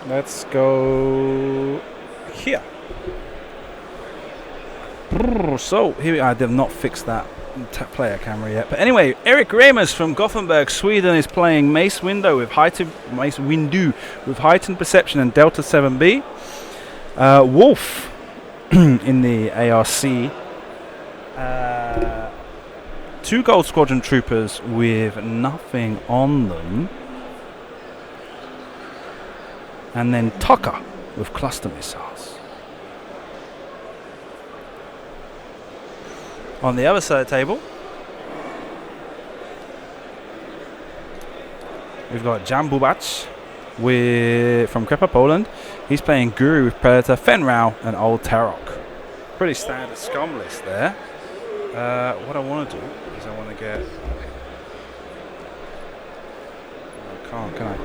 Let's go here. So here I have not fixed that player camera yet. But anyway, Erik Reimers from Gothenburg, Sweden, is playing Mace Windu with heightened perception and Delta 7B. Wolf in the ARC. 2 Gold Squadron troopers with nothing on them. And then Tucker with cluster missiles. On the other side of the table, we've got Jan Bubacz from Krepa, Poland. He's playing Guru with Predator, Fenrau, and Old Tarok. Pretty standard scum list there. What I want to do is I want to get... I can't, can I?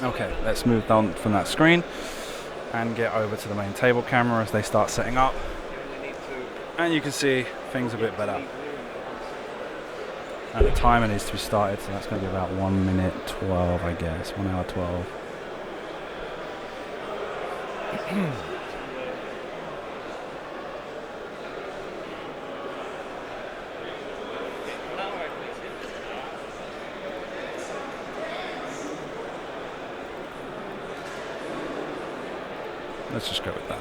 Okay, let's move down from that screen and get over to the main table camera as they start setting up. And you can see things a bit better. And the timer needs to be started, so that's going to be about 1 minute 12, I guess. 1 hour 12. Let's just go with that.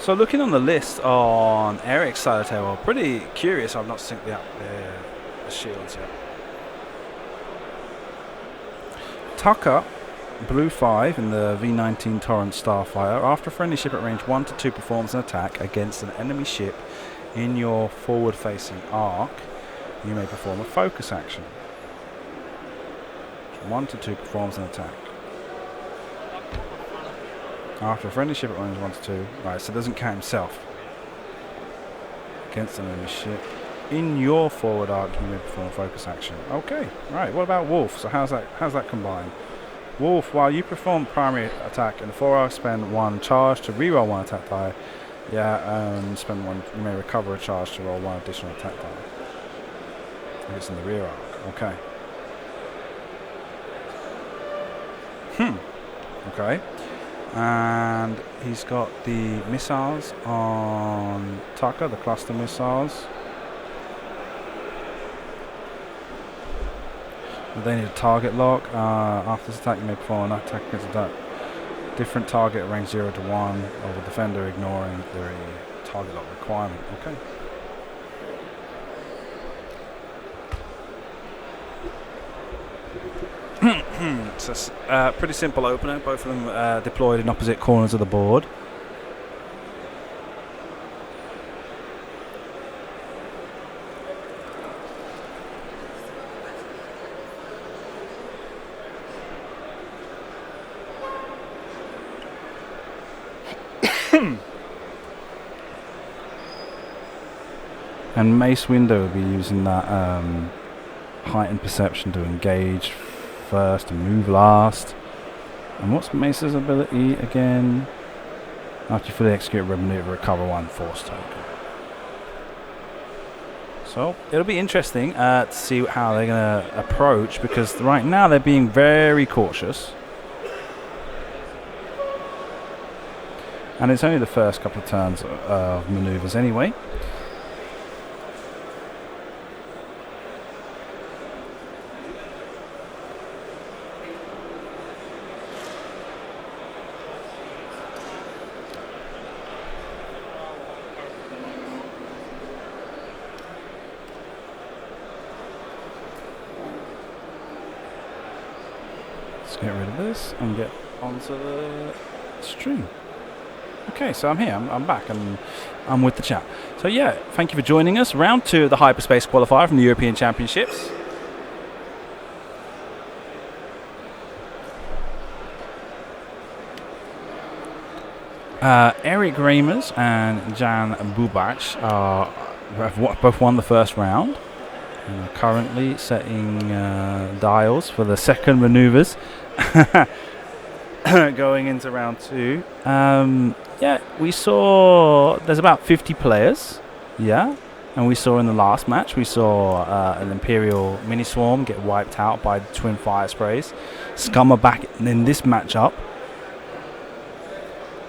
So looking on the list on Erik's side of the table, pretty curious. I've not synced the shields yet. Tucker, Blue 5 in the V-19 Torrent Starfighter. After a friendly ship at range 1 to 2 performs an attack against an enemy ship in your forward-facing arc, you may perform a focus action. 1 to 2 performs an attack. After a friendly ship at range 1 to 2. Right, so it doesn't count himself. Against an enemy ship in your forward arc, you may perform a focus action. Okay, right. What about Wolf? So how's that combined? Wolf, while you perform primary attack in the forward arc, spend 1 charge to reroll 1 attack die. Spend 1. You may recover a charge to roll 1 additional attack die. It's in the rear arc. Okay. Okay. And he's got the missiles on Tucker, the cluster missiles. They need a target lock. After this attack, you may perform an attack against a different target at range 0 to 1, or the defender ignoring the target lock requirement. Okay. So it's a pretty simple opener, both of them deployed in opposite corners of the board. And Mace Windu will be using that heightened perception to engage first and move last. And what's Mace's ability again? After you fully execute a red maneuver, recover 1 force token. So it'll be interesting to see how they're going to approach, because right now they're being very cautious. And it's only the first couple of turns of maneuvers anyway. Get rid of this and get onto the stream. Okay, so I'm here, I'm back, and I'm with the chat. So yeah, thank you for joining us. Round 2 of the Hyperspace qualifier from the European Championships. Erik Reimers and Jan Bubacz are have both won the first round and are currently setting dials for the second maneuvers going into round 2. Yeah, we saw there's about 50 players. Yeah. And we saw in the last match, we saw an Imperial Mini Swarm get wiped out by twin fire sprays. Scum are back in this matchup.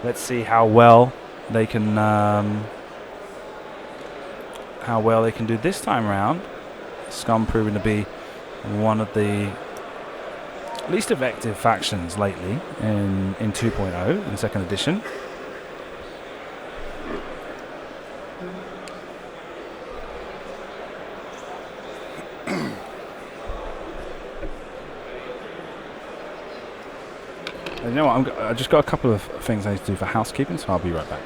Let's see how well they can do this time around. Scum proving to be one of the least effective factions lately in 2.0 in second edition. You know what? I just got a couple of things I need to do for housekeeping, so I'll be right back.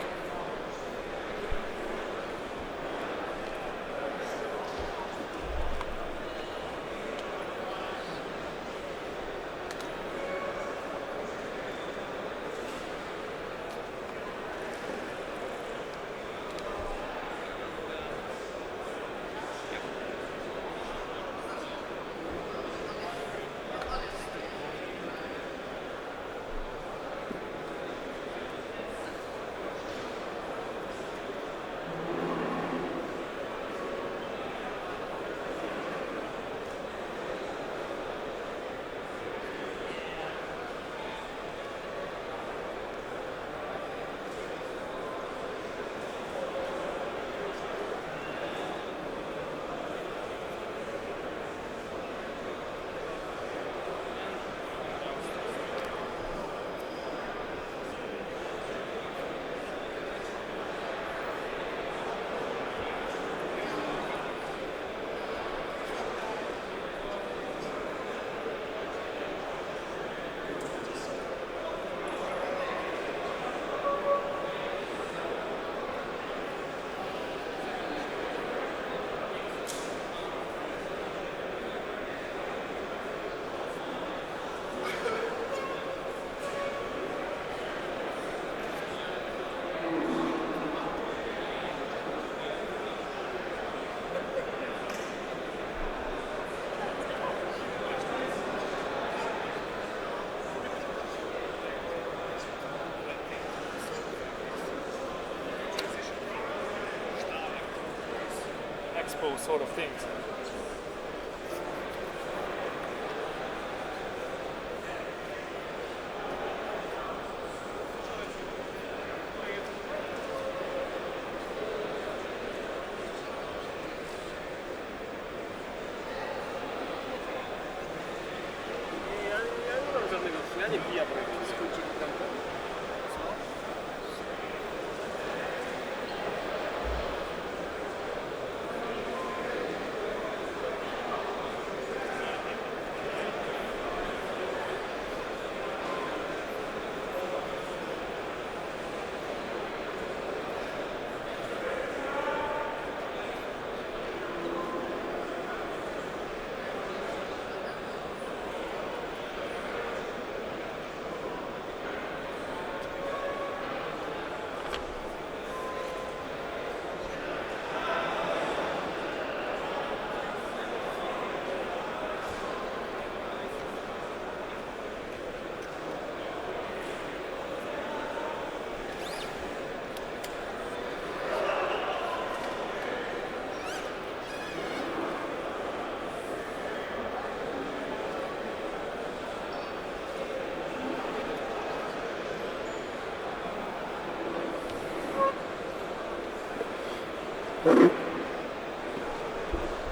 Sort of things.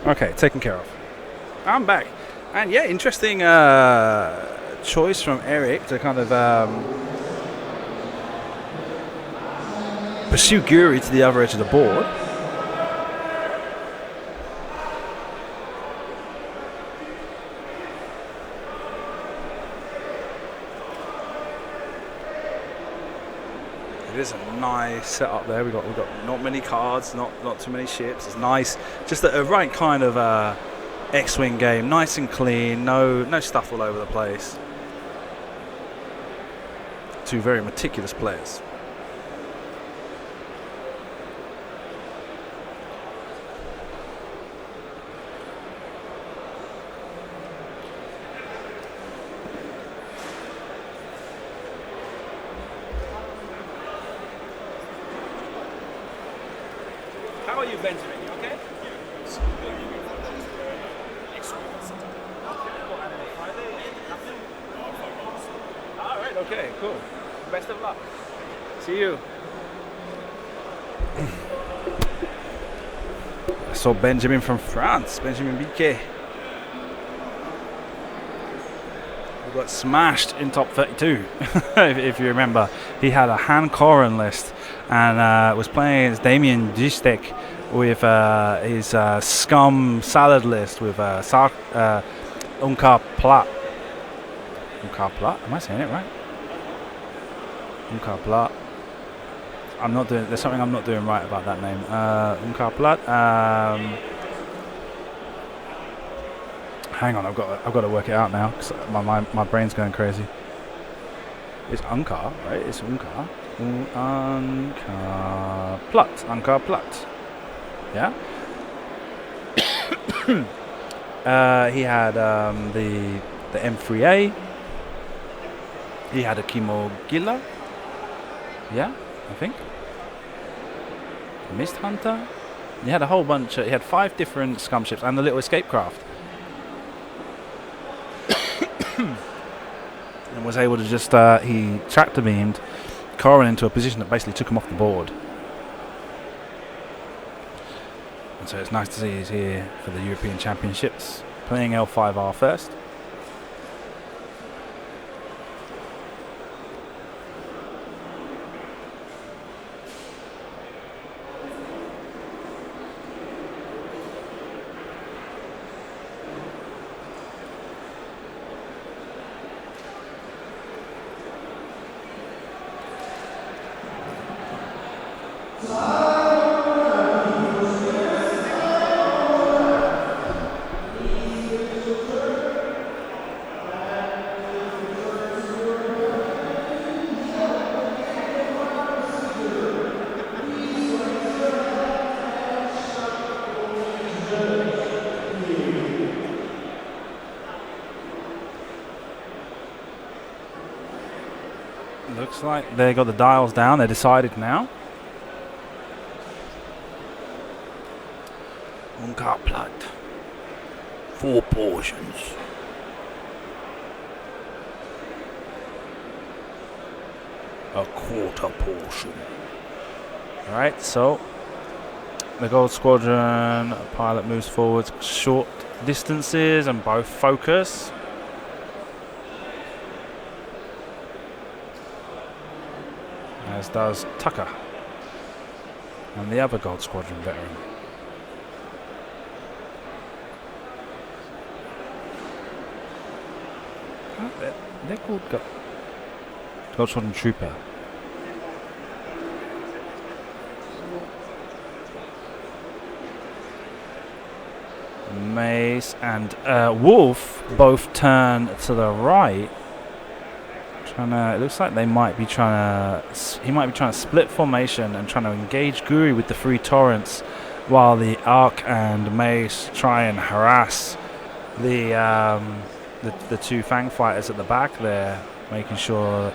Okay, taken care of. I'm back. And yeah, interesting choice from Erik to kind of pursue Guri to the other edge of the board. It is a nice setup there. We've got not many cards, not too many ships. It's nice, just a right kind of X-wing game, nice and clean, no stuff all over the place. Two very meticulous players. How are you, Benjamin? You okay? Alright, okay, cool. Best of luck. See you. So Benjamin from France, Benjamin Biquet. Who got smashed in top 32, if you remember. He had a Han Koren list and was playing against Damien Gistek with his scum salad list with Unkar Plat. Unkar Plat? Am I saying it right? Unkar Plat. I'm not doing. There's something I'm not doing right about that name. Unkar Plat. Hang on, I've got to work it out now because my brain's going crazy. It's Unkar, right? It's Unkar. Unkar Plat. Unkar Plat. Yeah. He had the M3A. He had a Kimo Gila. Yeah, I think. Mist Hunter. He had a whole bunch. He had 5 different scum ships and the little escape craft. And was able to just he tractor beamed Koren into a position that basically took him off the board. And so it's nice to see he's here for the European Championships, playing L5R first. Looks like they got the dials down. They're decided now. Unkar Plat. 4 portions. A quarter portion. Alright, so the Gold Squadron pilot moves forwards short distances and both focus. As does Tucker and the other Gold Squadron veteran. They're called Gold Squadron Trooper. Mace and Wolf both turn to the right. It looks like they might be trying to. He might be trying to split formation and trying to engage Guri with the 3 torrents, while the Ark and Mace try and harass the 2 Fang fighters at the back there, making sure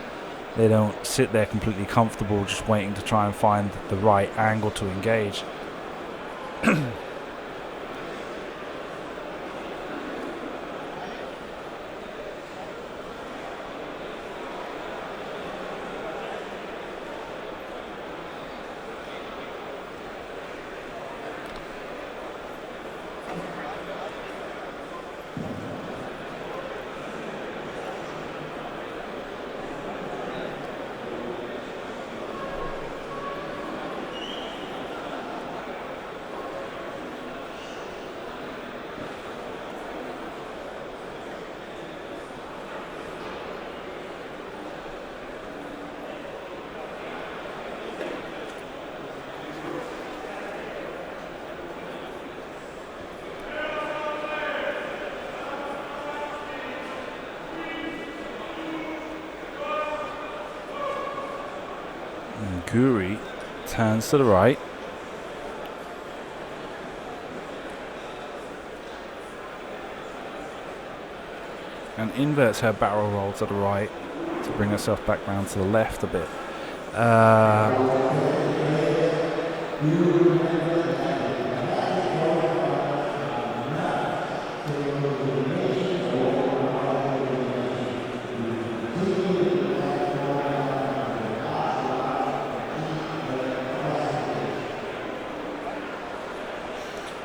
they don't sit there completely comfortable, just waiting to try and find the right angle to engage. Guri turns to the right. And inverts her barrel roll to the right to bring herself back round to the left a bit.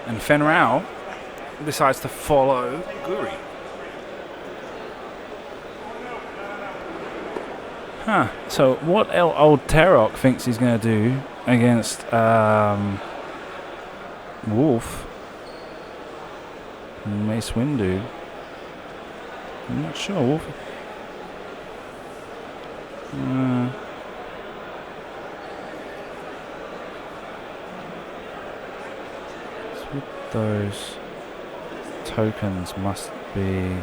And Fenrau decides to follow Guri. So what old Terok thinks he's going to do against Wolf, Mace Windu? I'm not sure. Wolf. With those tokens must be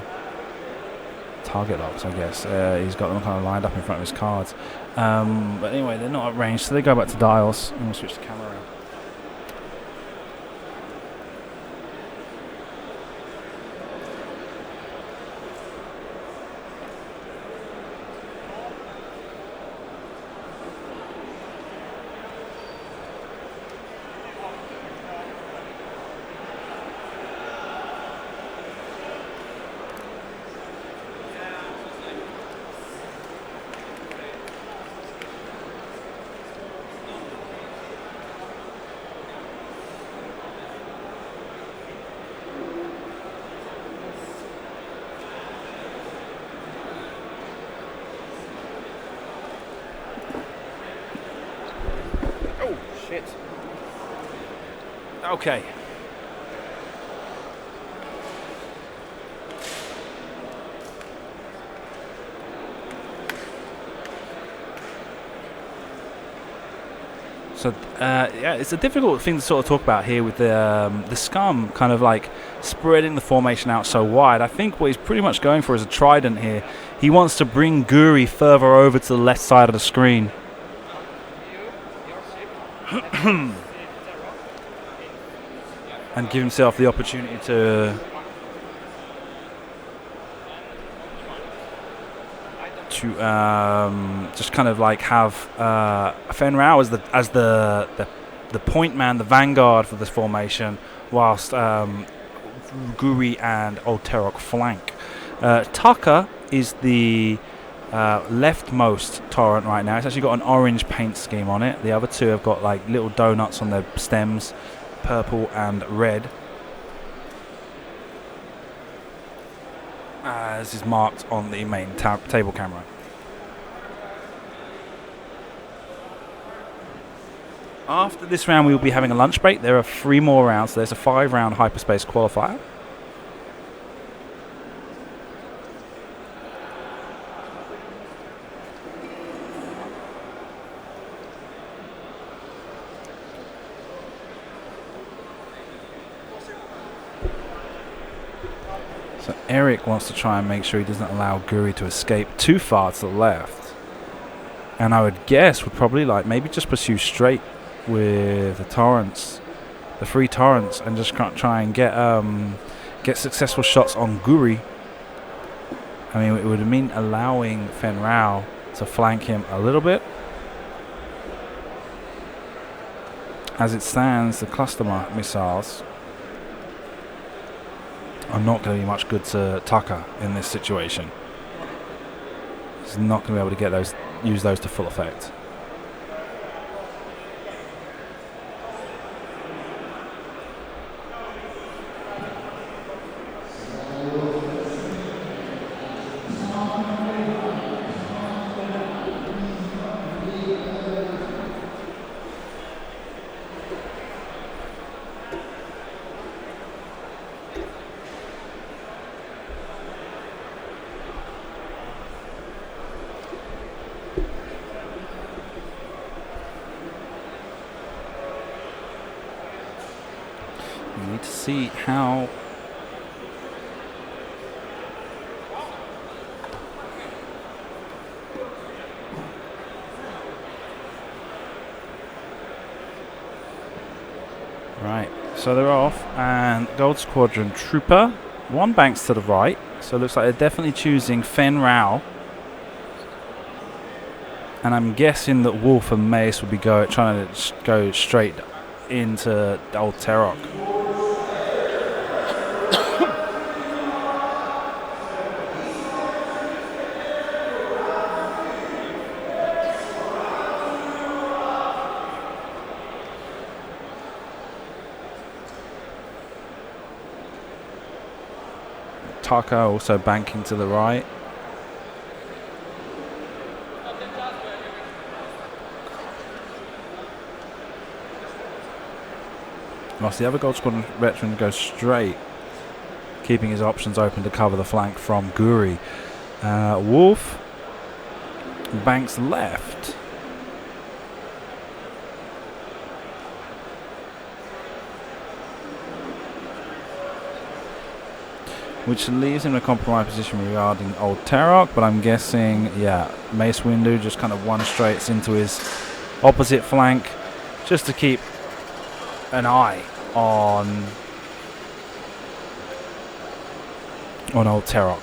target locks, I guess. He's got them kind of lined up in front of his cards. But anyway, they're not at range, so they go back to dials, and we'll switch the camera around. Shit. Okay. So yeah, it's a difficult thing to sort of talk about here with the scum kind of like spreading the formation out so wide. I think what he's pretty much going for is a trident here. He wants to bring Guri further over to the left side of the screen. And give himself the opportunity to just kind of like have Fenrau as the point man, the vanguard for this formation, whilst Guri and Old Terok flank. Taka is the leftmost torrent right now. It's actually got an orange paint scheme on it. The other two have got like little donuts on their stems, purple and red, as is marked on the main table camera. After this round we will be having a lunch break. There are 3 more rounds, so there's a 5-round hyperspace qualifier. So Erik wants to try and make sure he doesn't allow Guri to escape too far to the left. And I would guess would probably like maybe just pursue straight with the torrents, the 3 torrents, and just try and get successful shots on Guri. I mean, it would mean allowing Fenrau to flank him a little bit. As it stands, the cluster missiles are not going to be much good to Taka in this situation. He's not going to be able to get those, use those to full effect. We need to see how right, so they're off, and Gold Squadron Trooper, 1 banks to the right, so it looks like they're definitely choosing Fenrau, and I'm guessing that Wolf and Mace will be trying to go straight into Old Terok. Tucker also banking to the right. Whilst the other Gold Squadron veteran goes straight, keeping his options open to cover the flank from Guri. Wolf banks left. Which leaves him in a compromised position regarding Old Tarok, but I'm guessing, yeah, Mace Windu just kind of one straights into his opposite flank just to keep an eye on Old Tarok.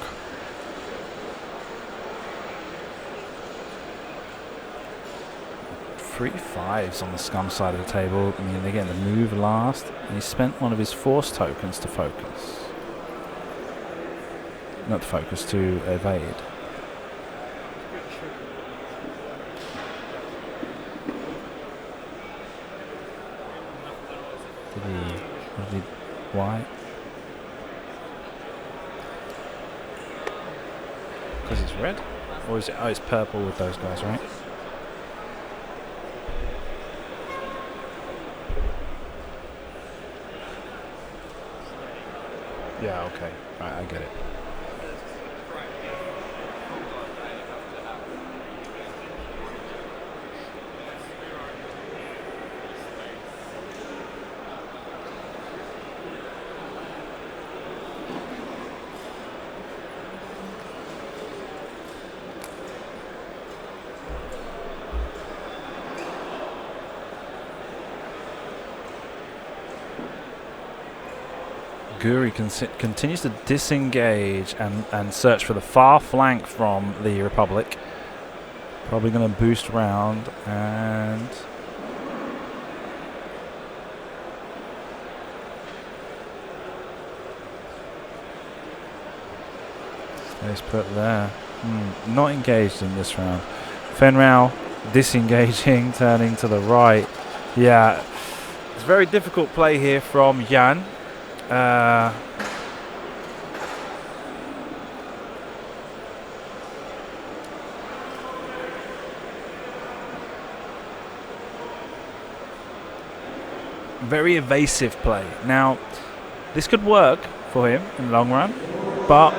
Three fives on the scum side of the table. I mean, they're getting the move last, and he spent one of his force tokens to focus. Not to focus, to evade. Why? Because it's red? Or is it? Oh, it's purple with those guys, right? Yeah, okay. Right, I get it. Guri continues to disengage and search for the far flank from the Republic. Probably going to boost round and... Stays put there. Not engaged in this round. Fenrau disengaging, turning to the right. Yeah, it's a very difficult play here from Jan. Very evasive play. Now, this could work for him in the long run, but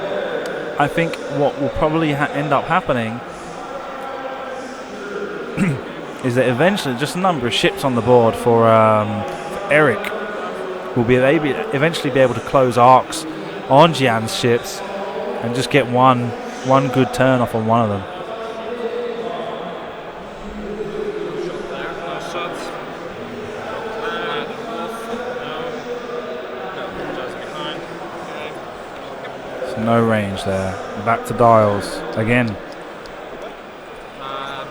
I think what will probably end up happening is that eventually just a number of ships on the board for Erik will be eventually be able to close arcs on Jian's ships and just get one good turn off on one of them. No range there. Back to dials again.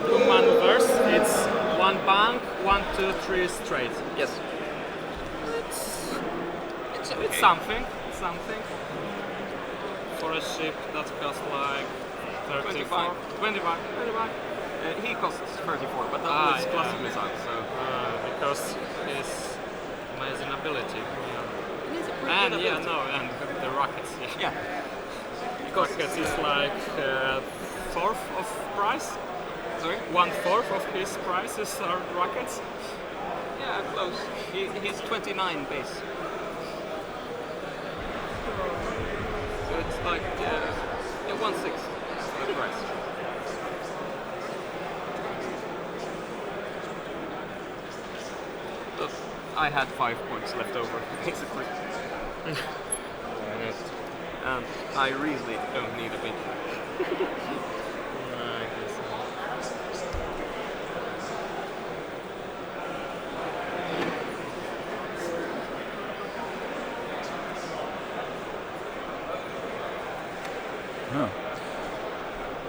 Blue maneuvers. It's one bank, 1, 2, 3 straight. Yes. It's okay. It's something for a ship that costs like 35. 25. He costs 34, but that is classic missile. So because his amazing ability. And the rockets. Yeah. Rockets is like fourth of price. Sorry? 1/4 of his prices are rockets. Yeah, close. He's 29 base. So it's like 1/6 of the price. But I had 5 points left over, basically. And I really don't need a big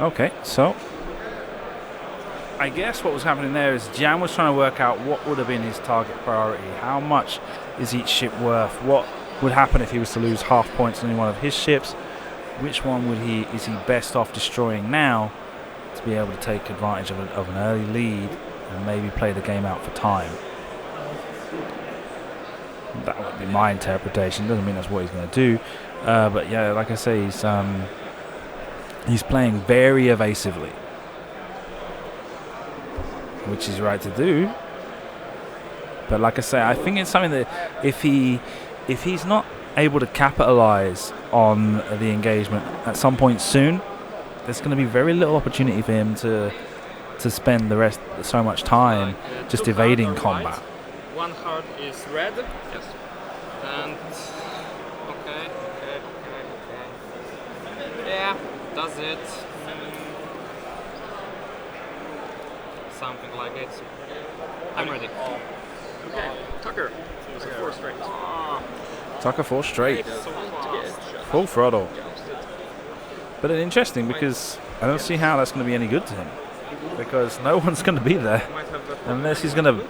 Okay, so I guess what was happening there is Jan was trying to work out what would have been his target priority. How much is each ship worth? What would happen if he was to lose half points on any one of his ships? Which one is he best off destroying now to be able to take advantage of an early lead and maybe play the game out for time? That would be my interpretation. Doesn't mean that's what he's going to do. But yeah, like I say, he's playing very evasively, which is right to do. But like I say, I think it's something that if he's not able to capitalize on the engagement at some point soon, there's going to be very little opportunity for him to spend the rest so much time just evading combat. One card is red. Yes. And okay. Yeah, that's it. Something like it. I'm ready. Okay, Tucker. 4 straight. Tucker 4 straight. So fast. Full throttle. But it's interesting because I don't see how that's going to be any good to him. Because no one's going to be there. Unless he's going to...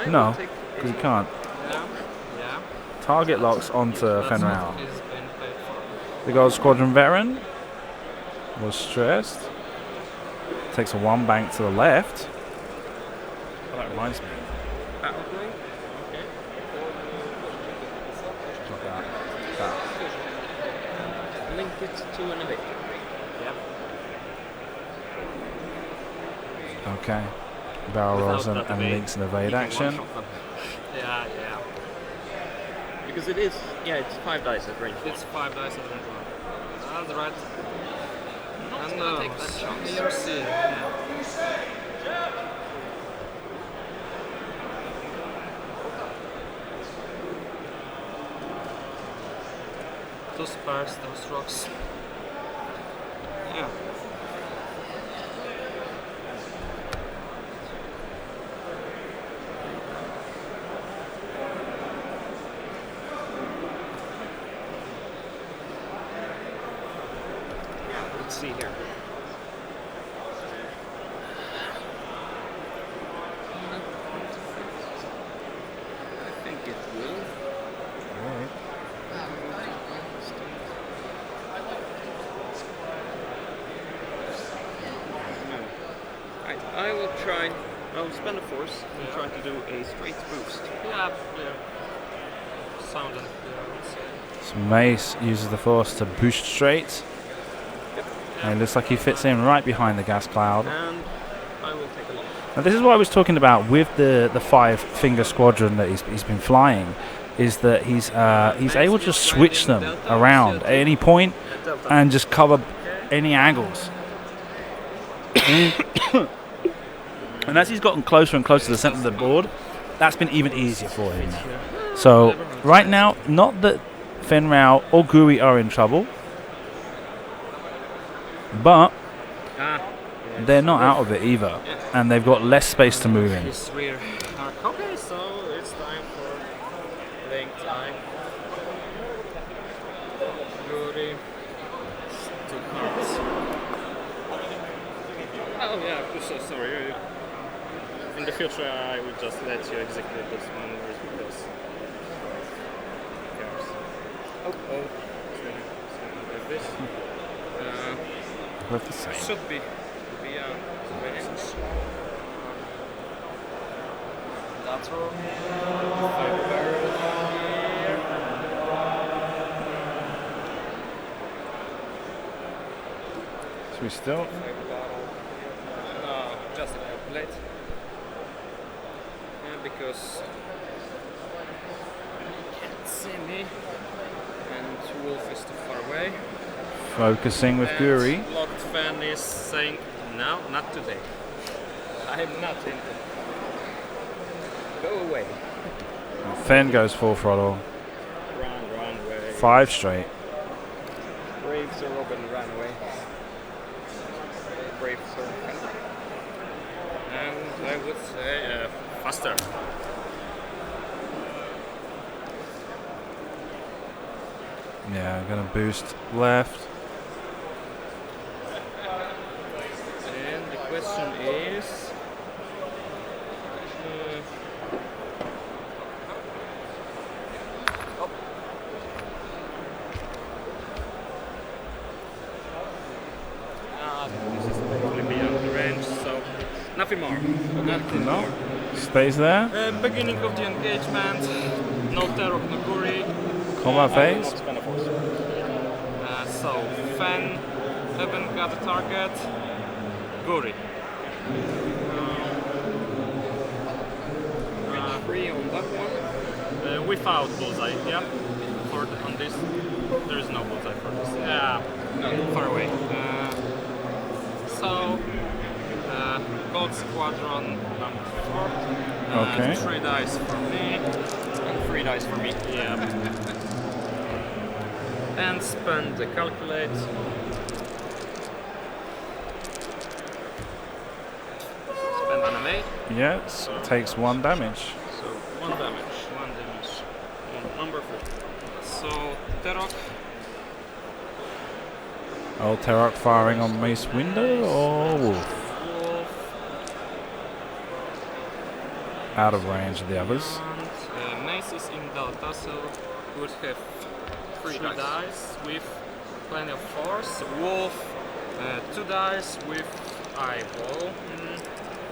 No, because he can't. Yeah. Target locks onto Fenrir. The Gold Squadron veteran was stressed. Takes a 1 bank to the left. Oh, that reminds me. Link it to an evade. Okay. Barrel rolls and links an evade action. Yeah. Because it is, it's 5 dice at range. It's 5 dice at range 1. That's right. Not gonna take that chance. You'll see. Yeah. To sparse those rocks. Yeah. Let's see here. I think it will. I will try. I'll spend a force and try to do a straight boost. Yeah. Sound and clear. So Mace uses the force to boost straight. And it looks like he fits in right behind the gas cloud. And I will take a look. Now this is what I was talking about with the 5-finger squadron that he's been flying, is that he's able to switch them around at any point and just cover any angles. And as he's gotten closer and closer to the center of the board, that's been even easier for him now. So right now, not that Fenrir or Guri are in trouble, but they're not out of it either, and they've got less space to move in. His rear arc. Okay, so it's time for link time. Guri. 2 cards. Oh yeah, I'm so sorry. In the future, I will just let you execute this maneuvers because. Oh. Like this. Both the same. Should be via range. Lateral. 5 barrels here. So we still... 5 barrel. No, just a calculate. Because you can't see me and Wolf is too far away. Focusing with And Guri. Locked Fan is saying, no, not today. I'm not in. Go away. Fen goes full throttle. Run away. 5 straight. Brave Sir Robin ran away. Brave Sir Robin. And I would say faster. Yeah, I'm gonna boost left. And the question is, this is probably beyond the range, so nothing more. Nothing more. Stays there. Beginning of the engagement. No Terok, no Guri. Combat I will phase. not spend a force. So, Fen, haven't got a target. Guri. Free on that one. Without bullseye, yeah. On this, there is no bullseye for this. Yeah, no, far away. Gold Squadron number 4. Okay. 3 dice for me. And 3 dice for me. Yeah. And spend the calculate. Spend an evade. Yes, takes 1 damage. So 1 damage. 1 damage. On number 4. So Terok. Old Terok firing on Mace Window or Wolf? Out of range of the others. And Mace is in Delta, so would have 3 dice with plenty of force. Wolf, 2 dice with eyeball.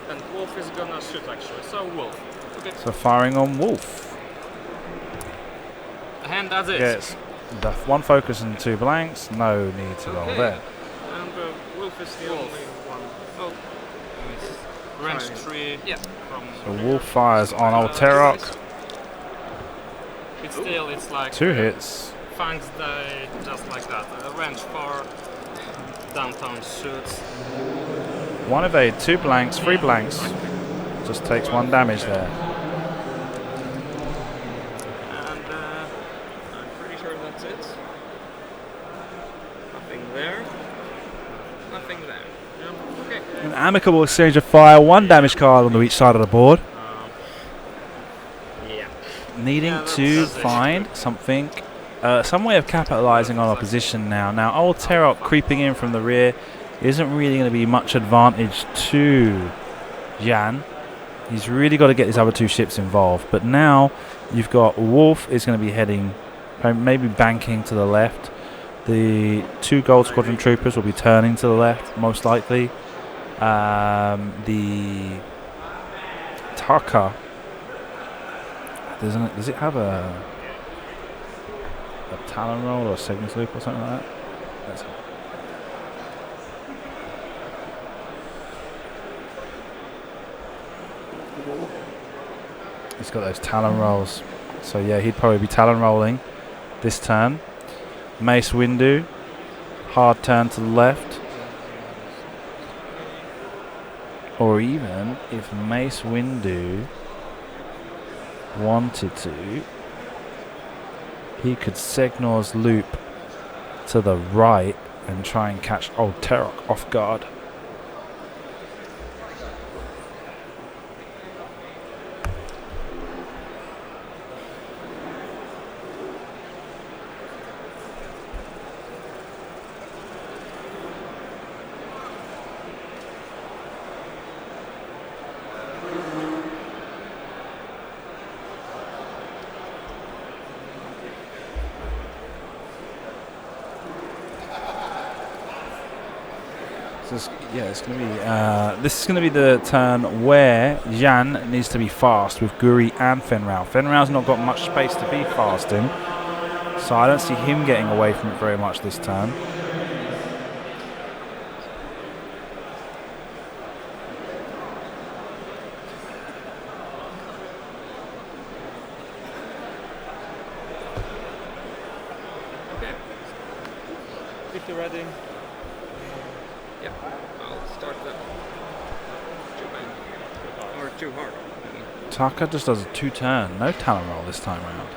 And Wolf is gonna shoot actually, so Wolf. Okay. So firing on Wolf. And that's it. Yes. The 1 focus and 2 blanks. No need to roll there. And Wolf is the only one. Oh, Range 3. Yeah. From So Wolf fires on old Terok. it's still, it's like 2 hits. Fangs die just like that. Range 4. Downtown shoots. 1 evade, 2 blanks, 3 blanks. Just takes 1 damage there. And I'm pretty sure that's it. Nothing there. Nothing there. Yeah. Okay. An amicable exchange of fire, 1 damage card on each side of the board. Yeah. Needing Yeah, to that's it. find something, some way of capitalizing on opposition now. Now, old Terok creeping in from the rear isn't really going to be much advantage to Jan. He's really got to get his other 2 ships involved. But now you've got Wolf is going to be heading, maybe banking to the left. The 2 Gold Squadron troopers will be turning to the left, most likely. The Taka, does it have a Talon roll or a Cygnus loop or something like that? Let's have He's got those Talon rolls. So yeah, he'd probably be Talon rolling this turn. Mace Windu, hard turn to the left. Or even if Mace Windu wanted to, he could Segnor's loop to the right and try and catch old Terok off guard. It's going to be. This is going to be the turn where Jan needs to be fast with Guri and Fenrau. Fenrau's not got much space to be fast in, so I don't see him getting away from it very much this turn. Okay. If you're ready. Yeah, I'll start that. Too bad. Or too hard. Taka just does a 2-turn, no talent roll this time around.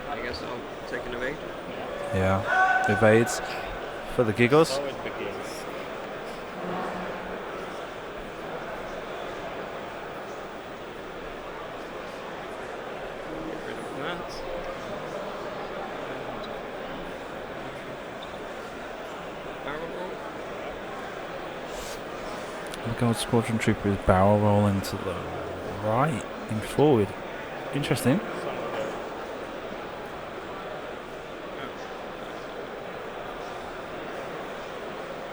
I guess I'll take an evade. Yeah, evades for the giggles. So it begins. Get rid of that. Barrel roll. The Gold Squadron Trooper is barrel rolling to the right and forward. Interesting.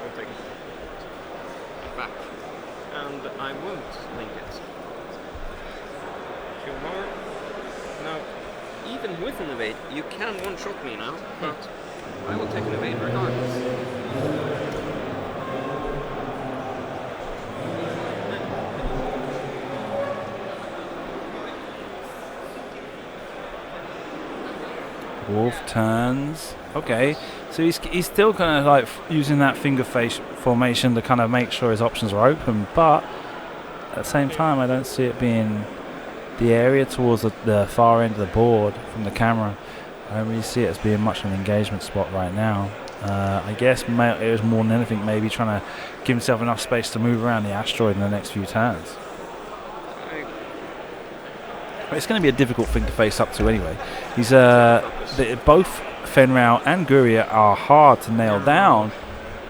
I'll take it. Back. few more. Now, even with an evade, you can one-shot me now, but I will take an evade regardless. Wolf turns. Okay, so he's still kind of like using that finger face formation to kind of make sure his options are open, but at the same time, I don't see it being the area towards the far end of the board from the camera. I don't really see it as being much of an engagement spot right now. I guess it was more than anything maybe trying to give himself enough space to move around the asteroid in the next few turns. But it's going to be a difficult thing to face up to anyway. He's both Fenrau and Guria are hard to nail down,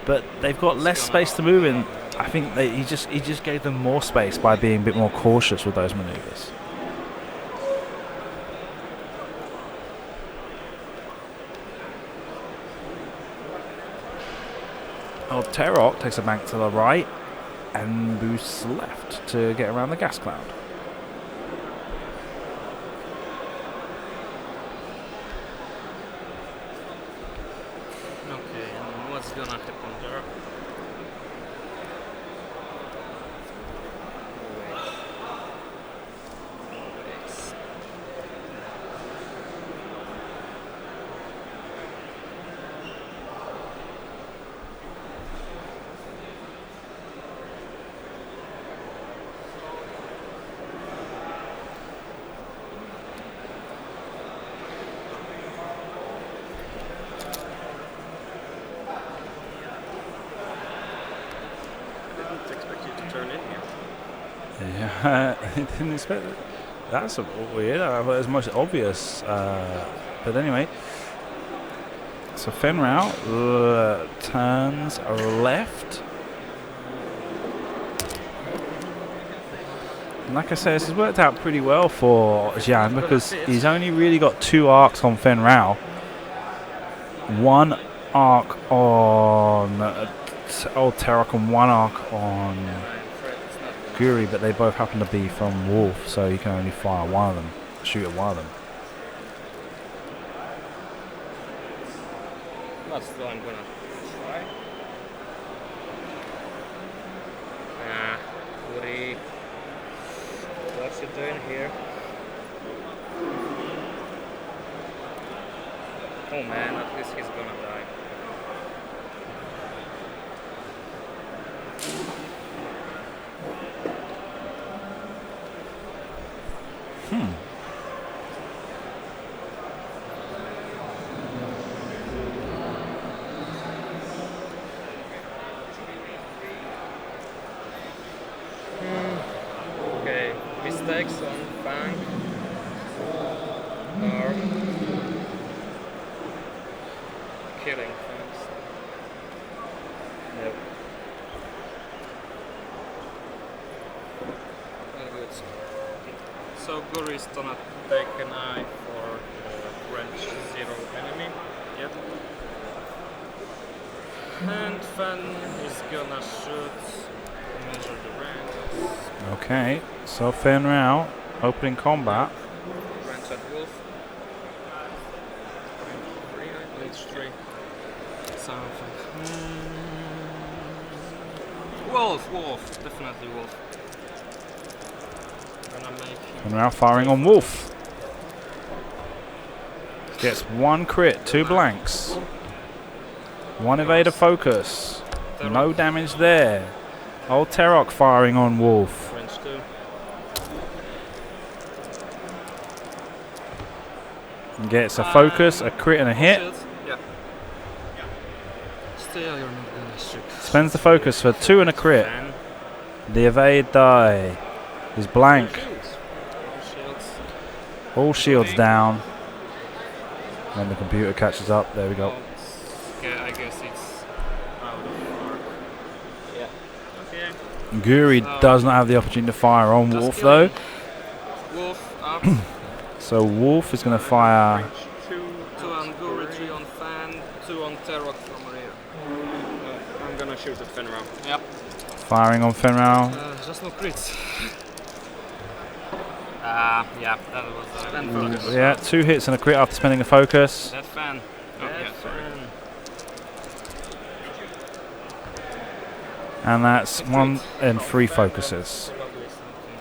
but they've got less space to move in. I think he just gave them more space by being a bit more cautious with those maneuvers. Oh, Terok takes a bank to the right and boosts left to get around the gas cloud. Okay, and what's gonna happen there? Yeah, I didn't expect it. That's weird. I thought it was most obvious. But anyway. So Fenrau turns left. And like I say, this has worked out pretty well for Jan because he's only really got 2 arcs on Fenrau. 1 arc on old Terok and 1 arc on Guri, but they both happen to be from Wolf, so you can only fire one of them, shoot at one of them. That's what I'm gonna try. Guri, what's he doing here? Oh man, at least he's gonna die. Okay, mistakes on bank are killing things. Nope. Not good. So Guri's gonna take an eye for French 0 enemy. Yep. And Fan is gonna shoot, measure the range. Okay, so Fenrau opening combat. Range at Wolf. Range 3. Something. Wolf, definitely Wolf. Gonna make him. Fenrau firing on Wolf. Gets 1 crit, 2 blanks. 1 evader focus. No damage there. Old Terok firing on Wolf. French 2. Gets a focus, a crit and a hit. Yeah. Still, you're not gonna shoot. Spends the focus for 2 and a crit. Fan. The evade die. He's blank. Shields. All shields down. When the computer catches up, there we go. Okay, I guess it's out of arc. Yeah. Okay. Guri does not have the opportunity to fire on Just Wolf killing. though. Wolf up. So Wolf is going to fire. 2 on Guri, 3 on Fan, 2 on Terok from rear. I'm gonna shoot at Fenrau. Yep. Firing on Fenrau. Just no crits. Yeah, that was Spend focus. Yeah, 2 hits and a crit after spending a focus. that fan. Oh, yeah, sorry. And that's 1 and 3 focuses. Probably something.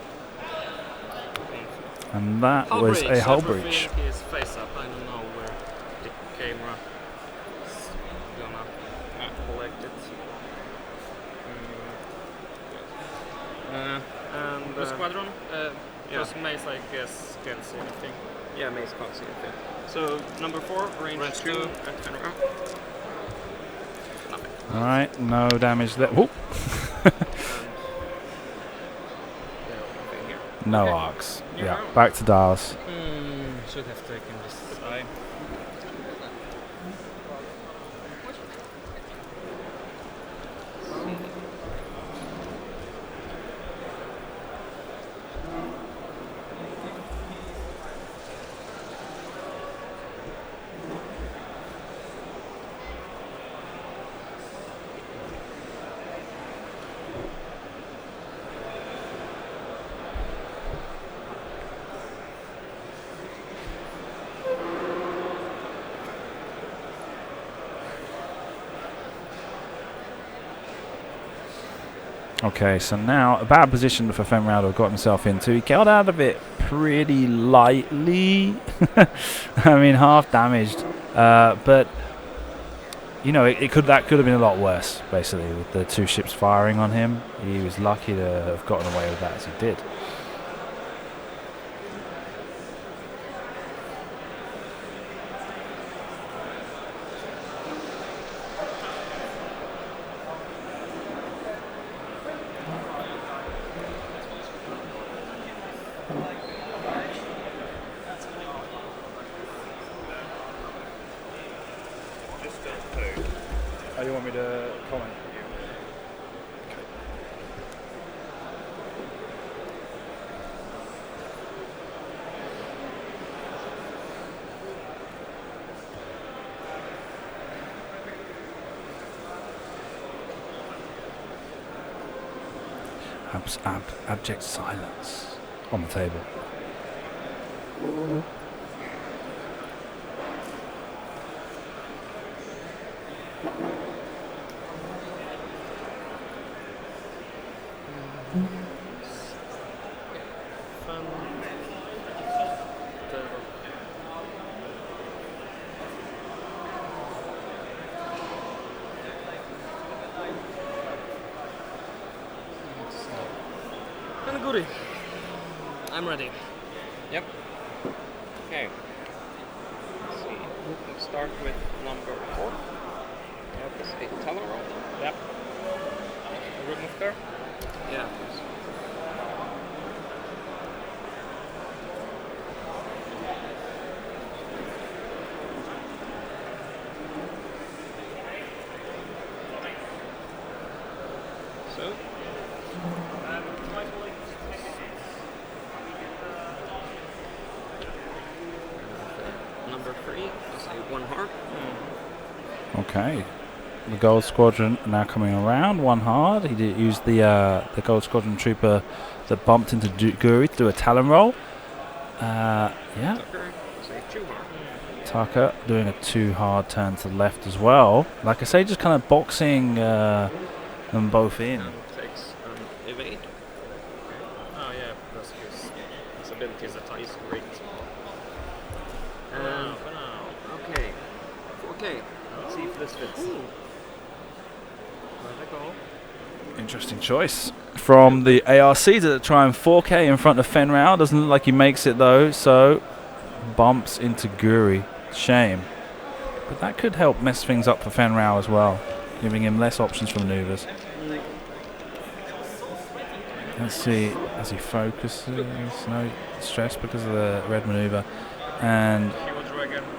And that was a hull breach. Everything is face up. I don't know where the camera is gonna collect it. And the squadron? Because Mace, I guess, can't see anything. Yeah, Mace can't see anything. So number 4, range 2 at Fenrir. Nothing. Alright, no damage there. Whoop. Nothing here. No Okay. arcs. You're Yeah, out. back to Dars. Should have taken this side. Okay, so now a bad position for Fenrir to have got himself into. He got out of it pretty lightly. I mean, half damaged, but you know, that could have been a lot worse. Basically, with the 2 ships firing on him, he was lucky to have gotten away with that as he did. Oh, you want me to comment? Abject silence on the table. Fun. And a goodie. I'm ready. Yep. Okay. Let's see. Let's start with number 4. That is a talon roll. Yep. Remove her. Yeah, please. So. Number 3 is a 1 heart. Okay. The Gold Squadron now coming around 1 hard. He did use the Gold Squadron trooper that bumped into Guri to do a talon roll. Yeah. Tucker is a 2 heart. Tucker doing a 2 hard turn to the left as well. Like I say, just kind of boxing them both in. And takes evade. Oh yeah, because his ability is great. And okay. 4K. Let's see if this fits. Interesting choice from the ARC to try and 4K in front of Fenrir. Doesn't look like he makes it though, so bumps into Guri. Shame. But that could help mess things up for Fenrir as well, giving him less options for maneuvers. Let's see, as he focuses, no stress because of the red maneuver. And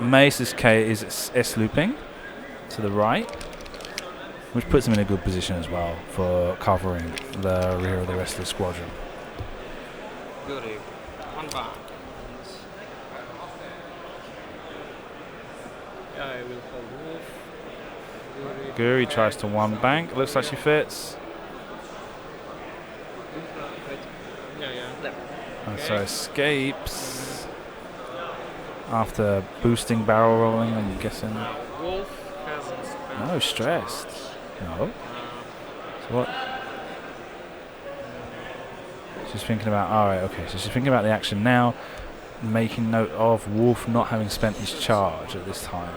Mace's K is S-looping to the right, which puts him in a good position as well for covering the rear of the rest of the squadron. Goodie. 1 bar. I will hold Wolf. Guri tries to 1 bank. Looks like she fits. Yeah, yeah. There. And so escapes after boosting barrel rolling, I'm guessing. Wolf hasn't spent. No, stressed. No. So what? She's thinking about, alright, okay, so she's thinking about the action now, making note of Wolf not having spent his charge at this time.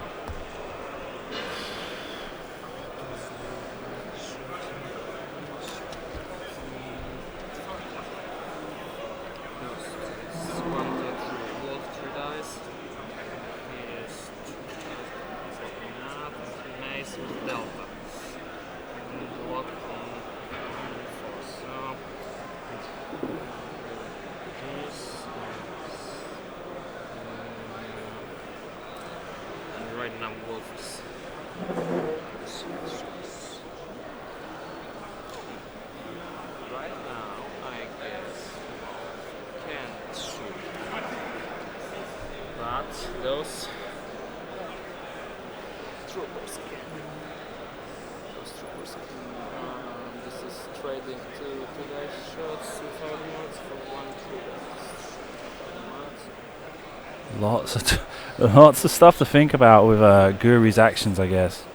Lots of stuff to think about with Guri's actions, I guess.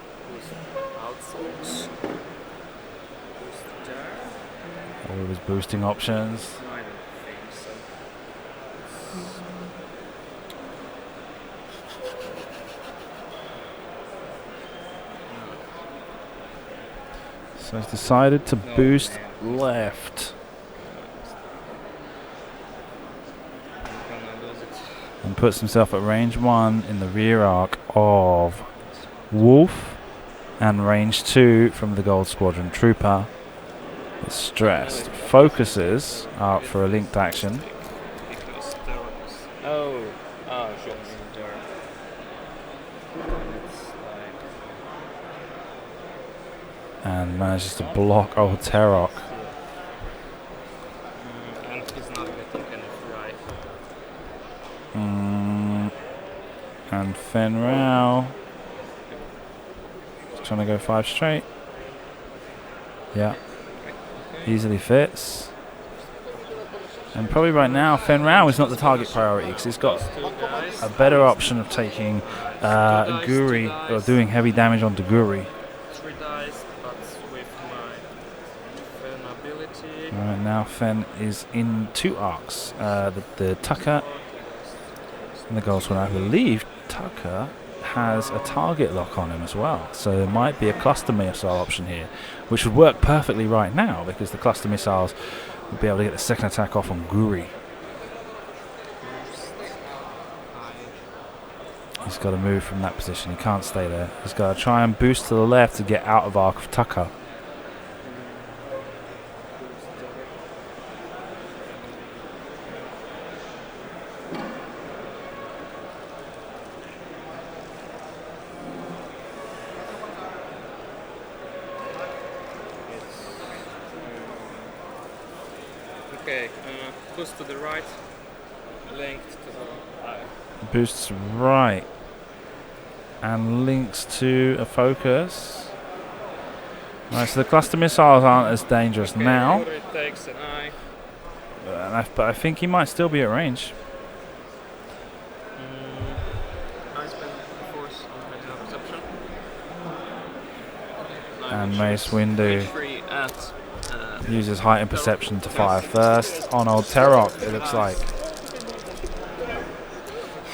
All of his boosting options. I don't think so. So he's decided to boost left. And puts himself at range 1 in the rear arc of Wolf and range 2 from the Gold Squadron Trooper. It's stressed. Focuses out for a linked action. Oh, sure. And manages to block old Terok. And he's not getting any fry. And Fen Rao is trying to go 5 straight. Yeah. Easily fits. And probably right now, Fen Rao is not the target priority because he's got a better option of taking Guri, or doing heavy damage onto Guri. 3 dice, but with my Fen ability. Right now, Fen is in 2 arcs. The Tucker and the Gold Squadron. I believe Tucker has a target lock on him as well. So there might be a cluster missile option here, which would work perfectly right now because the cluster missiles would be able to get the second attack off on Guri. He's got to move from that position. He can't stay there. He's got to try and boost to the left to get out of arc of Tucker. Okay, boost to the right, linked to the left. Boosts right and links to a focus. Right, so the cluster missiles aren't as dangerous now. It takes an eye. But I think he might still be at range. I spend force on medical perception. And Mace Windu uses heightened perception to fire first on old Terok, it looks like.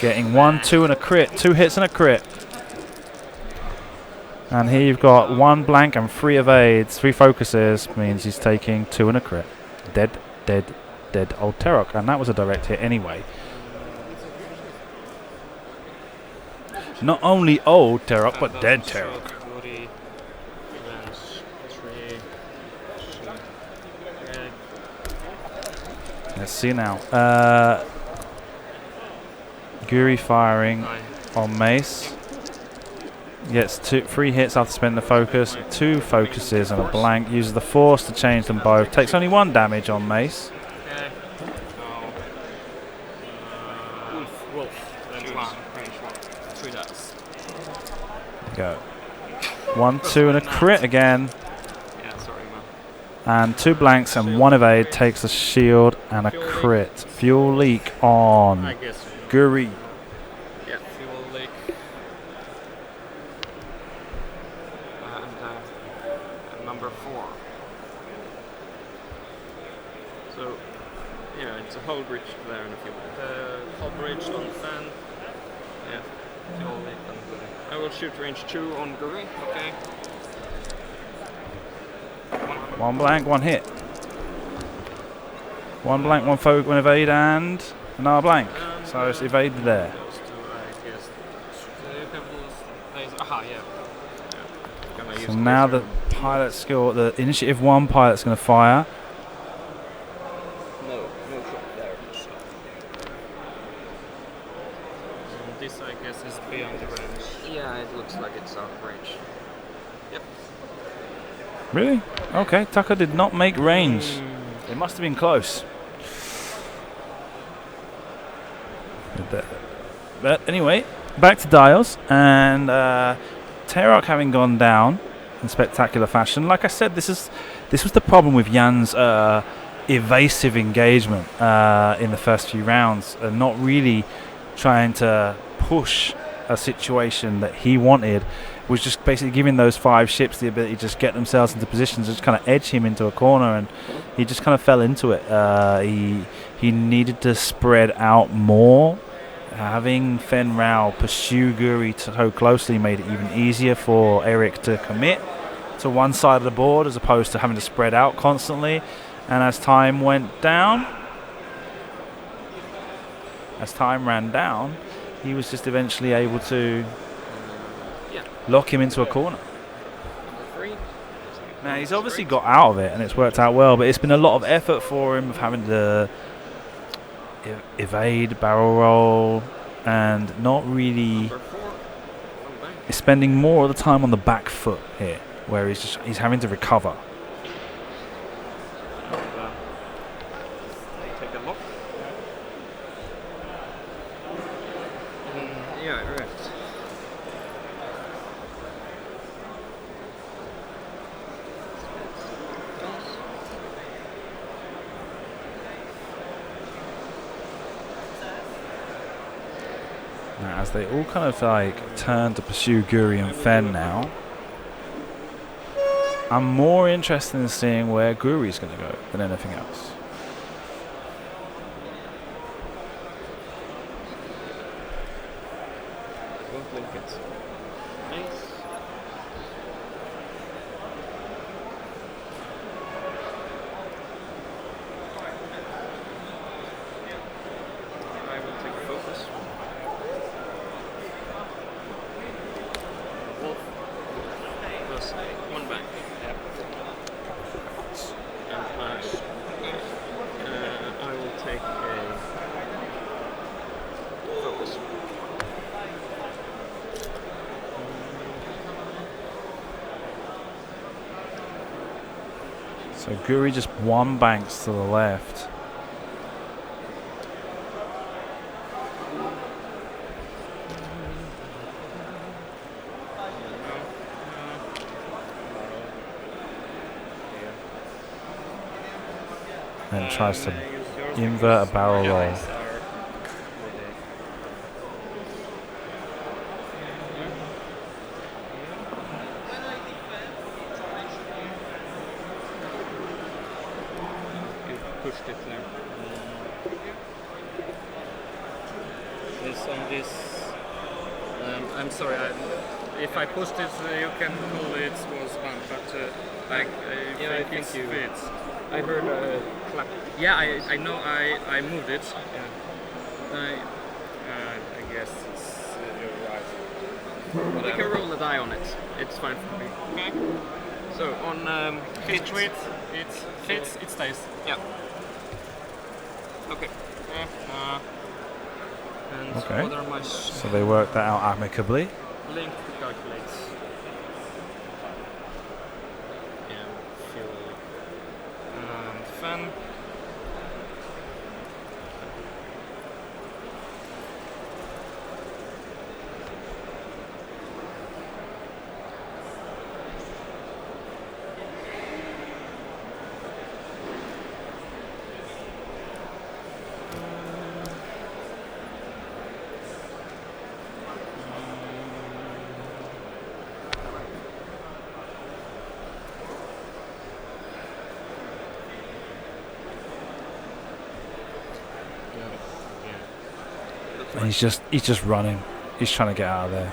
Getting 1, 2 and a crit. 2 hits and a crit. And here you've got 1 blank and 3 evades. 3 focuses means he's taking 2 and a crit. Dead, dead, dead old Terok. And that was a direct hit anyway. Not only old Terok, but dead Terok. Let's see now. Guri firing on Mace. Gets 3 hits after spending the focus. 2 focuses and a blank. Uses the force to change them both. Takes only 1 damage on Mace. Okay. Wolf. Range 1. 3 dice. Go. 1, 2 and a crit again. Yeah, sorry, man. And 2 blanks and 1 evade. Takes a shield and a crit. Fuel leak on I guess. Guri. Yeah, fuel leak. And number 4. So, yeah, it's a hull bridge there in a few minutes. Hull bridge on fan. Yeah, fuel leak on Guri. I will shoot range 2 on Guri, okay. One blank, one hit. One blank, one evade, and another blank. So it's evaded there. Those two, I guess. Aha, yeah. So now the pilot skill, the initiative 1 pilot's going to fire. No shot there. This, I guess, is beyond the range. Yeah, it looks like it's out of range. Yep. Really? Okay, Tucker did not make range. It must have been close. But anyway, back to dials, and Terok having gone down in spectacular fashion. Like I said, this was the problem with Jan's evasive engagement in the first few rounds, and not really trying to push a situation that he wanted. Was just basically giving those 5 ships the ability to just get themselves into positions, just kind of edge him into a corner, and he just kind of fell into it. He needed to spread out more. Having Fen Rao pursue Guri so closely made it even easier for Erik to commit to one side of the board as opposed to having to spread out constantly. And as time ran down, he was just eventually able to lock him into a corner. Now he's obviously got out of it and it's worked out well, but it's been a lot of effort for him of having to evade, barrel roll, and not really spending more of the time on the back foot here, where he's having to recover. Take a look. Yeah, right. Now, as they all kind of like turn to pursue Guri and Fen now, I'm more interested in seeing where Guri's going to go than anything else. Won't link it. Nice. I will take a focus. Wolf. Plus 1 bank. Yep. And I will take a focus. So Guri just 1 banks to the left. And tries to invert a barrel roll. You pushed it there. This on this. I'm sorry. If I pushed it, you can call it was one, but I think it fits. I heard a clap. Yeah, I know. I moved it. Yeah. I guess it's you're right. We can roll a die on it. It's fine for me. Okay. So on hit rate, it fits. It stays. Yeah. Okay. And Okay. what are my So they worked that out amicably. link to calculate? Yeah, fuel. Fan. And he's just running. He's trying to get out of there.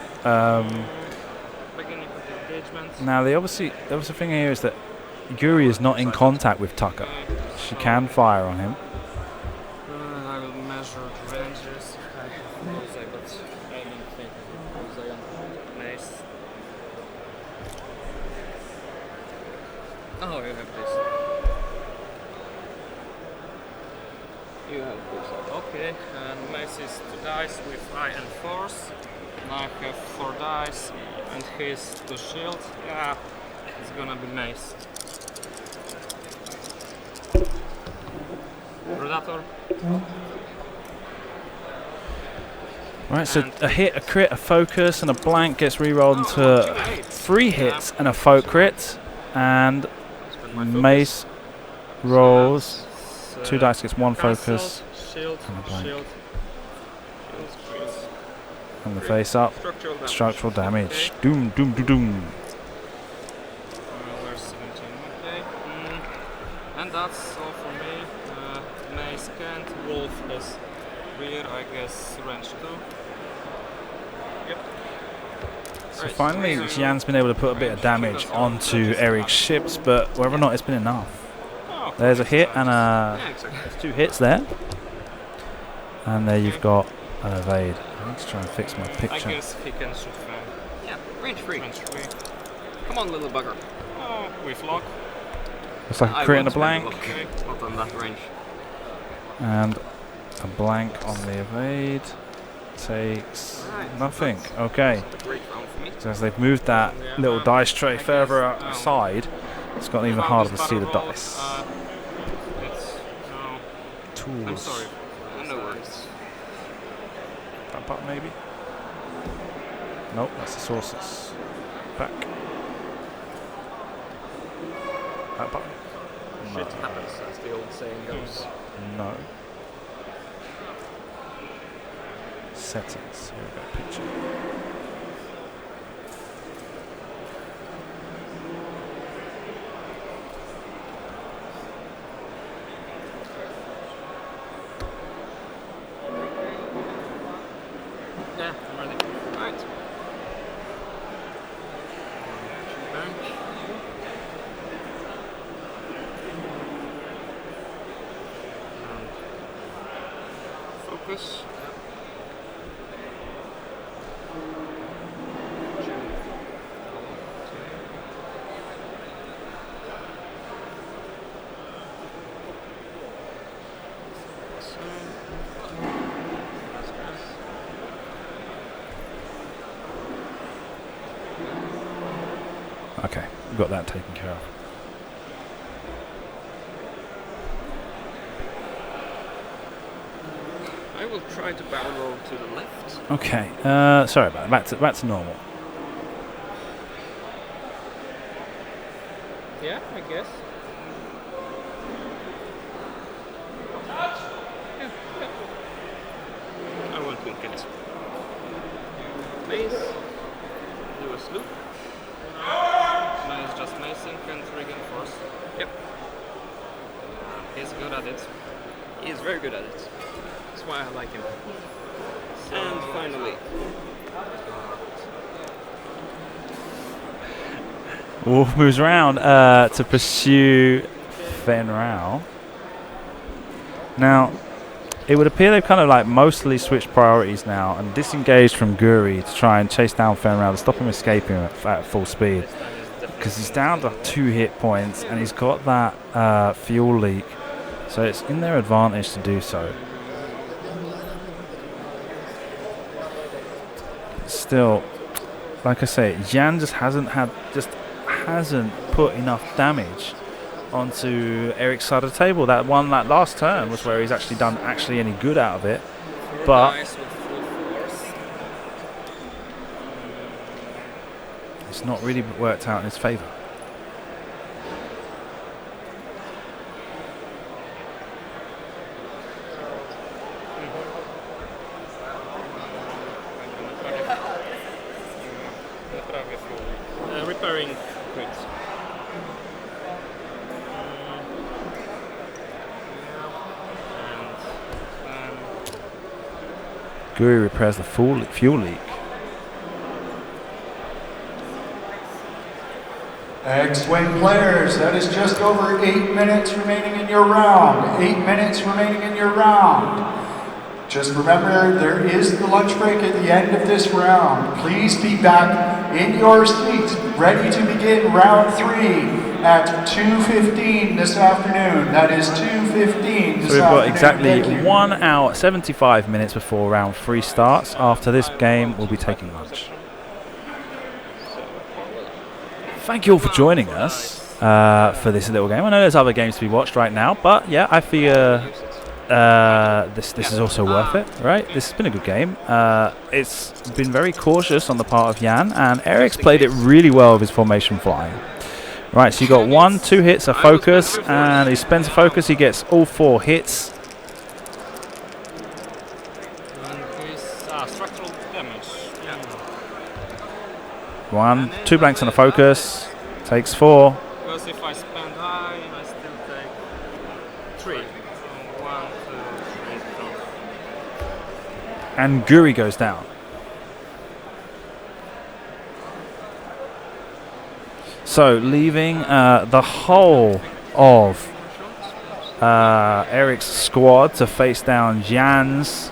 Beginning of the engagement. Now the obviously thing here is that Guri is not in contact with Tucker. She can fire on him. I will measure the ranges. I have bullseye, but I don't think I have bullseye on mace. Oh, you have this. You have bullseye. Okay, and mace is 2 dice with eye and force. Now I have 4 dice, and he's 2 shield. Yeah, it's gonna be mace. Predator. Right, so a hit, a crit, a focus, and a blank gets re-rolled into 3 hits and a folk crit, and mace rolls. 2 dice gets 1 focus Shield, and a blank. shield. And the face up. Structural damage. Doom, doom, doom, doom. Where's 17? Okay. And that's all for me. Mace can't. Wolf is rear, I guess, range 2. Yep. So Right, finally, so Jan's been able to put a bit of damage onto Erik's ships, but whether or not it's been enough. Oh, There's a hit and yeah, exactly. there's 2 hits there. And there you've got an evade. I need to try and fix my I picture. guess he can shoot fan. Yeah, range 3. Range 3. Come on, little bugger. Oh, with lock. Looks like a crit and a won't spend blank. lock. Not on that range. And a blank on the evade. Takes Alright, nothing. that's- Okay. That's a great round for me. So as they've moved that little dice tray further aside, it's gotten even harder to see the dice. It's no. Tools. I'm sorry. No worries. That button maybe? Nope, that's the sources. Back. That button? No. Shit happens, as the old saying goes. No. Settings. Here we go. Picture. Yeah, I'm ready. Right. Bench. And focus. Okay, we've got that taken care of. I will try to barrel roll to the left. Okay, sorry about that. Back to normal. Yeah, I guess. I won't wink it. Mace. Do a sloop. Mine is just macing and regain force. Yep. He's good at it. He is very good at it. That's why I like him. And finally, Wolf moves around to pursue Fenrau. Now, it would appear they've kind of like mostly switched priorities now and disengaged from Guri to try and chase down Fenrau to stop him escaping at full speed. Because he's down to 2 hit points and he's got that fuel leak. So it's in their advantage to do so. Still, like I say, Jan just hasn't put enough damage onto Erik's side of the table. That last turn was where he's actually done any good out of it. But Dice with full force. it's not really worked out in his favour. Repairing crits. Guri repairs the fuel leak. X-Wing players, that is just over 8 minutes remaining in your round. 8 minutes remaining in your round. Just remember, there is the lunch break at the end of this round. Please be back in your seats, ready to begin round 3 at 2:15 this afternoon. That is 2:15 this afternoon. So we've got exactly 1 hour, 75 minutes before round 3 starts. After this game, we'll be taking lunch. Thank you all for joining us for this little game. I know there's other games to be watched right now, but yeah, I figure this is also worth it, right? This has been a good game. It's been very cautious on the part of Jan, and Erik's played it really well with his formation flying. Right, so you got 1, 2 hits, a focus, and he spends a focus, he gets all 4 hits. And his structural damage. 1, 2 blanks and a focus, takes 4. Because if I spend high, I still take 3. So 1, 2, 3, 4. And Guri goes down. So leaving the whole of Erik's squad to face down Jan's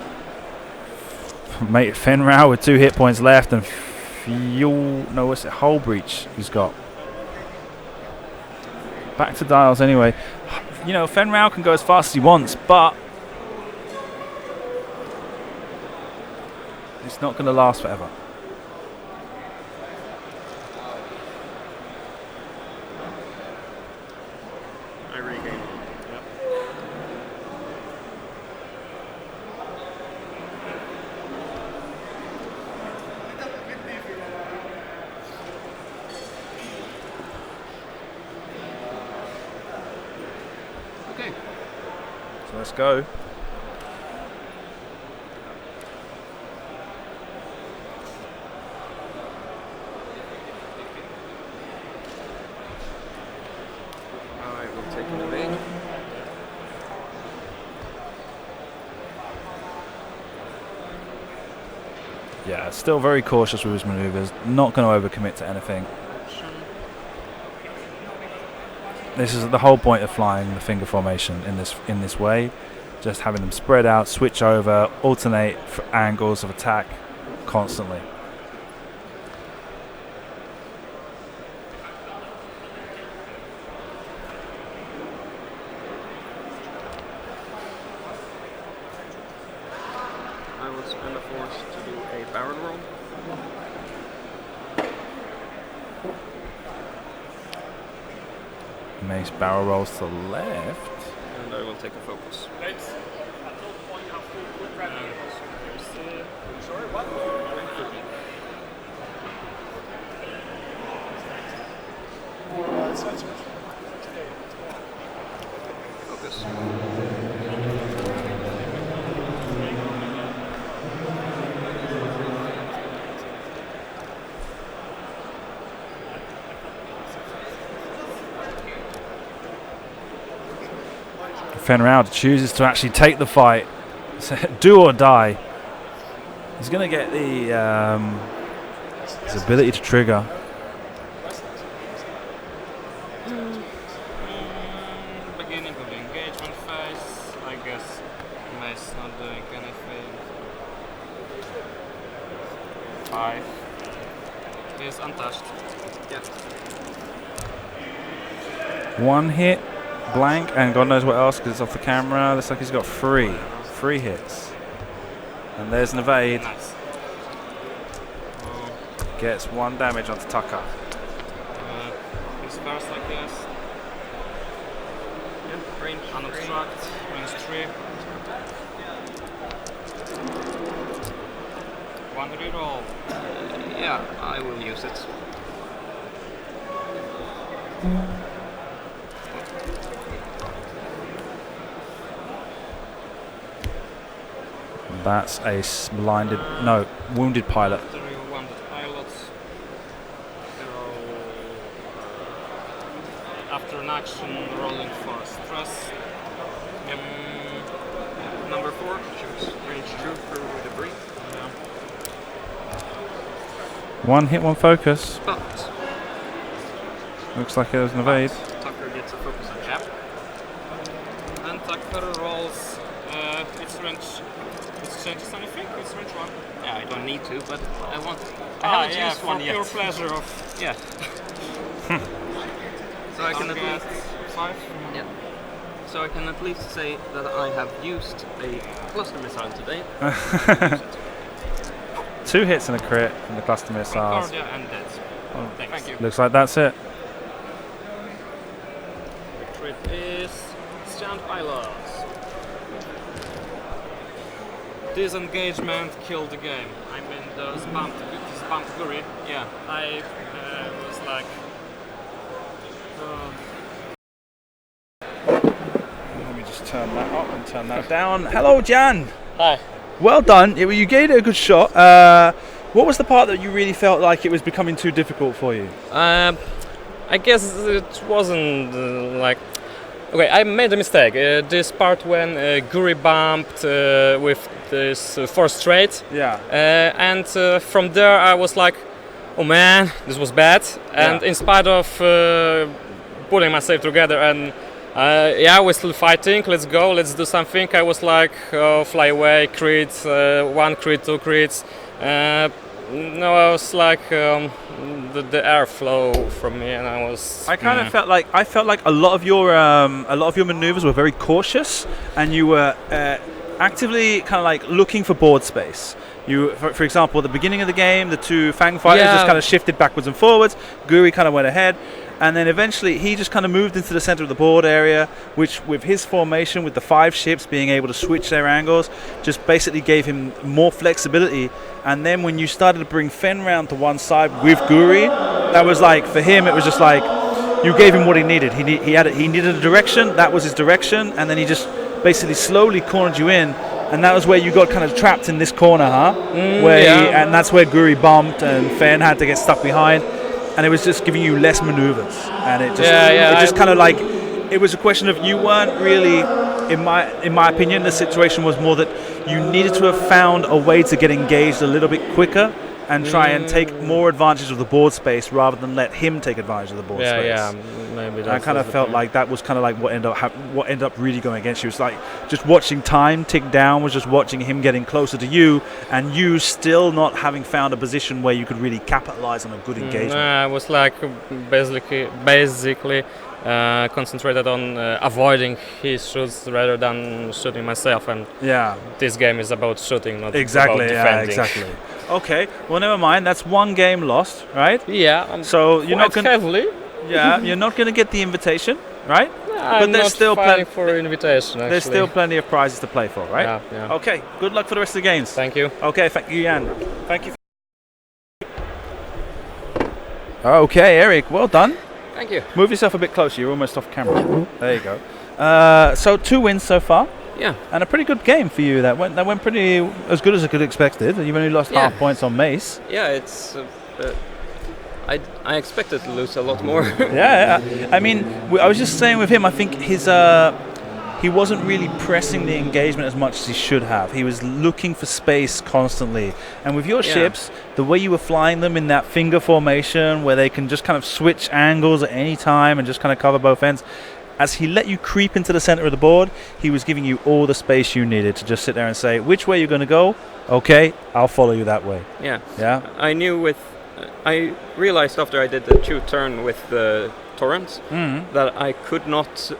mate Fenrau with 2 hit points left, and Hull Breach he's got. Back to dials anyway. You know, Fenrau can go as fast as he wants, but it's not going to last forever. I regain. Yep. Okay. So let's go. I will take an evade. Yeah, still very cautious with his maneuvers. Not going to overcommit to anything. This is the whole point of flying the finger formation in this way. Just having them spread out, switch over, alternate angles of attack constantly. I will spend a force to do a barrel roll. Makes barrel rolls to the left. And I will take a focus. Focus. Fenrau chooses to actually take the fight. Do or die. He's going to get the his ability to trigger. Beginning of the engagement phase. I guess Mace not doing anything. 5. He's untouched. Yeah. 1 hit, blank, and God knows what else because it's off the camera. Looks like he's got 3 hits. And there's an evade. Nice. Gets 1 damage onto Tucker. He's first, I guess. Yeah, range. Unobstruct. Range 3. 1 reroll. Yeah, I will use it. That's a wounded pilot. After you wounded pilots, after an action, rolling for stress. Number 4, choose range 2 through debris. One hit, one focus. But Looks like it was an evade. Tucker gets a focus on jab. And Tucker rolls its range. It changes anything? It's range 1. Yeah, I don't need to, but I want. I haven't used one for yet. pure pleasure of. Yeah. So I can at Target least. 5. Yeah. So I can at least say that I have used a cluster missile today. 2 hits and a crit from the cluster missiles. Concordia and dead. Oh, Thank you. looks like that's it. The crit is Stand Pilots. Disengagement killed the game. I mean, the spam to Guri. Yeah. I was like. Let me just turn that up and turn that down. Hello, Jan. Hi. Well done. You gave it a good shot. What was the part that you really felt like it was becoming too difficult for you? I guess it wasn't like. Okay, I made a mistake. This part when Guri bumped with this 4 straight. Yeah. And from there I was like, oh man, this was bad. And in spite of putting myself together and yeah, we're still fighting, let's go, let's do something. I was like, fly away, crit, 1 crit, 2 crits. No, I was like the airflow from me, and I was. I kind of felt like a lot of your maneuvers were very cautious, and you were actively kind of like looking for board space. You, for example, at the beginning of the game, the 2 Fang fighters just kind of shifted backwards and forwards. Guri kind of went ahead. And then eventually he just kind of moved into the center of the board area, which with his formation, with the 5 ships being able to switch their angles, just basically gave him more flexibility. And then when you started to bring Fen round to one side with Guri, that was like, for him, it was just like, you gave him what he needed. He needed a direction, that was his direction, and then he just basically slowly cornered you in. And that was where you got kind of trapped in this corner, and that's where Guri bumped and Fen had to get stuck behind. And it was just giving you less maneuvers, and it just kind of like, it was a question of, you weren't really, in my opinion, the situation was more that you needed to have found a way to get engaged a little bit quicker and try and take more advantage of the board space rather than let him take advantage of the board space. Yeah, maybe that's. I kind of felt like that was kind of like what ended up really going against you. It's like just watching time tick down was just watching him getting closer to you, and you still not having found a position where you could really capitalize on a good engagement. I was like basically concentrated on avoiding his shoots rather than shooting myself. And this game is about shooting, not about defending. Exactly. Okay, well, never mind. That's 1 game lost, right? Yeah. So you're not going. Heavily. Yeah, you're not going to get the invitation, right? But there's still plenty for invitation. Actually. There's still plenty of prizes to play for, right? Yeah. Okay. Good luck for the rest of the games. Thank you. Okay. Thank you, Jan. Thank you. Okay, Erik. Well done. Thank you. Move yourself a bit closer. You're almost off camera. There you go. So 2 wins so far. Yeah. And a pretty good game for you. That went pretty as good as I could have expected. You've only lost half points on Mace. Yeah, it's. I expected to lose a lot more. Yeah. I mean, I was just saying with him, I think he wasn't really pressing the engagement as much as he should have. He was looking for space constantly. And with your ships, the way you were flying them in that finger formation where they can just kind of switch angles at any time and just kind of cover both ends, as he let you creep into the center of the board, he was giving you all the space you needed to just sit there and say, which way you're going to go? Okay, I'll follow you that way. Yeah. I knew I realized after I did the 2 turn with the torrents that I could not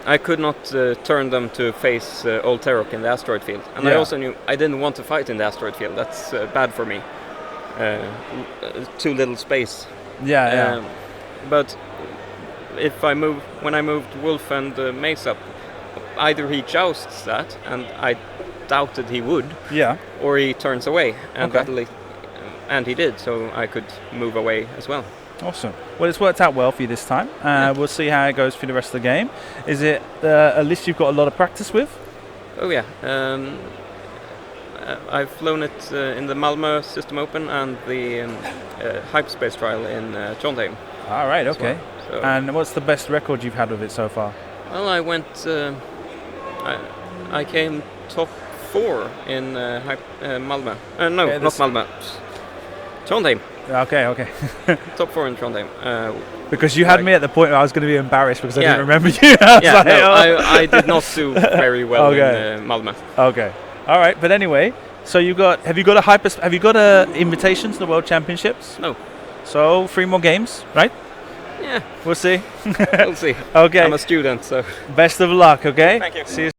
I could not turn them to face Old Terok in the asteroid field. And I also knew I didn't want to fight in the asteroid field. That's bad for me. Too little space. But when I moved Wolf and Mace up, either he jousts that, and I doubted he would, or he turns away, and he did, so I could move away as well. Awesome. Well, it's worked out well for you this time. We'll see how it goes for the rest of the game. Is it a list you've got a lot of practice with? Oh yeah. I've flown it in the Malmö System Open and the Hyperspace trial in Trondheim. All right, okay. So and what's the best record you've had with it so far? Well, I went. I came top 4 in Malmö. No, Okay, not Malmö. Trondheim. Okay. Top 4 in Trondheim. Because you had me at the point where I was going to be embarrassed because I Yeah. didn't remember you. I was like, oh. I did not do very well in Malmö. Okay. All right. But anyway, so have you got a invitation to the World Championships? No. So 3 more games, right? Yeah. We'll see. We'll see. Okay. I'm a student, so. Best of luck. Okay. Thank you. See you.